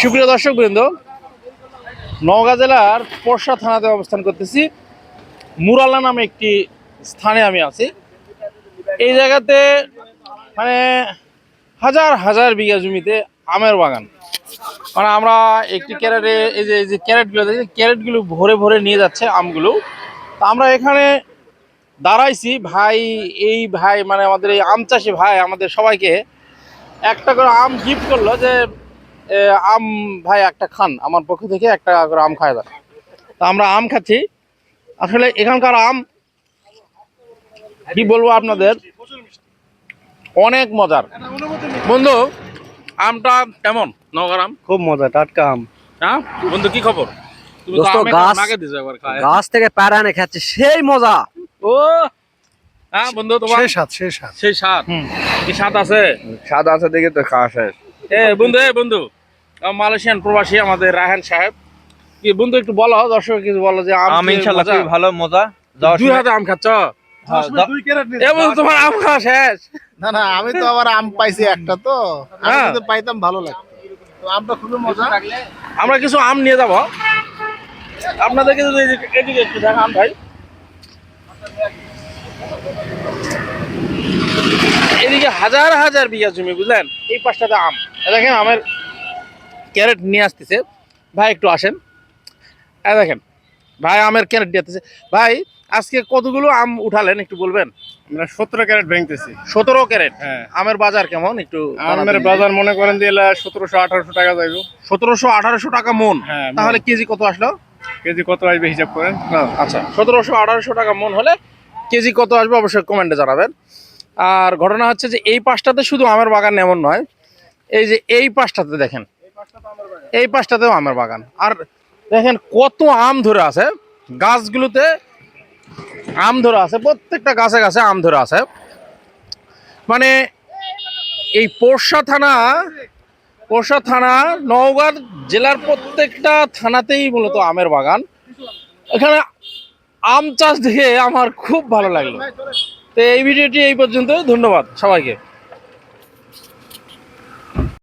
সুপ্রিয় দর্শক বৃন্দ, নওগাঁ জেলার পরশা থানাতে অবস্থান করতেছি। মুরালা নামে একটি স্থানে আমি আছি। এই জায়গাতে মানে হাজার হাজার বিঘা জমিতে আমের বাগান। মানে আমরা একটি ক্যারেটে এই যে ক্যারেটগুলো দেখি, ক্যারেটগুলো ভরে ভরে নিয়ে যাচ্ছে আমগুলো। তা আমরা এখানে দাঁড়াইছি। ভাই এই ভাই মানে আমাদের এই আম চাষি ভাই আমাদের সবাইকে একটা করে আম গিফট করলো যে আম ভাই একটা খান, আমার পক্ষ থেকে একটা করে আম খায় দেন। তা আমরা আম খাচ্ছি। আসলে এখানকার আম কি বলবো আপনাদের, অনেক মজার। বন্ধু, আমটা কেমন? নওগাঁর আম খুব মজা, টাটকা আম। হ্যাঁ বন্ধু, কি খবর? তুমি তো দোস্ত, আমে আগে দিছো একবার খায়। গাছ থেকে প্যারা এনে খাচ্ছে, সেই মজা। ও হ্যাঁ বন্ধু, তোমার সেই স্বাদ কি স্বাদ আছে? স্বাদ আছে দেখে তো খাওয়া শেষ। বন্ধু মালয়েশিয়ান প্রবাসী আমাদের রায়হান সাহেব। কি বন্ধু, একটু বলো দর্শক, কিছু বলো যে আম ইনশাআল্লাহ খুবই ভালো মজা। দুই হাতে আম খাচ্ছ? তোমার আম খাওয়া শেষ? না আমি তো আবার আম পাইছি একটা, তো আমি যদি পাইতাম ভালো লাগতো। তো আমটা খুবই মজা। আমরা কিছু আম নিয়ে যাব আপনাদেরকে, যদি এদিকে একটু দেখান ভাই। এদিকে হাজার হাজার বিঘা জমি, বুঝলেন? এই পাশটাতে আম। দেখেন আমের ক্যারেট নিয়ে আসতেছে। ভাই একটু আসেন। দেখেন ভাই আমের ক্যারেট নিয়ে আসতেছে। ভাই আজকে কতগুলো আম উঠালেন একটু বলবেন? আমরা 17 ক্যারেট ভাঙতেছি। 17 ক্যারেট। হ্যাঁ। আমের বাজার কেমন একটু? আমের বাজার মনে করেন যে 1700-1800 টাকা যাইব। 1700-1800 টাকা মন। হ্যাঁ, তাহলে কেজি কত আসলো? কেজি কত আসবে হিসাব করেন। আচ্ছা, 1700-1800 টাকা মন হলে কেজি কত আসবে অবশ্যই কমেন্টে জানাবেন। আর ঘটনা হচ্ছে যে এই পাশটাতে শুধু আমের বাগান এমন নয়, এই যে এই পাশটাতে দেখেন, এই পাশটাতেও আমের বাগান। আর দেখেন কত আম ধরে আছে, গাছগুলোতে আম ধরে আছে, প্রত্যেকটা গাছে গাছে আম ধরে আছে। মানে এই পরশা থানা নওগাঁ জেলার প্রত্যেকটা থানাতেই মূলত আমের বাগান। এখানে আম চাষ দেখে আমার খুব ভালো লাগলো। তো এই ভিডিওটি এই পর্যন্ত। ধন্যবাদ সবাইকে।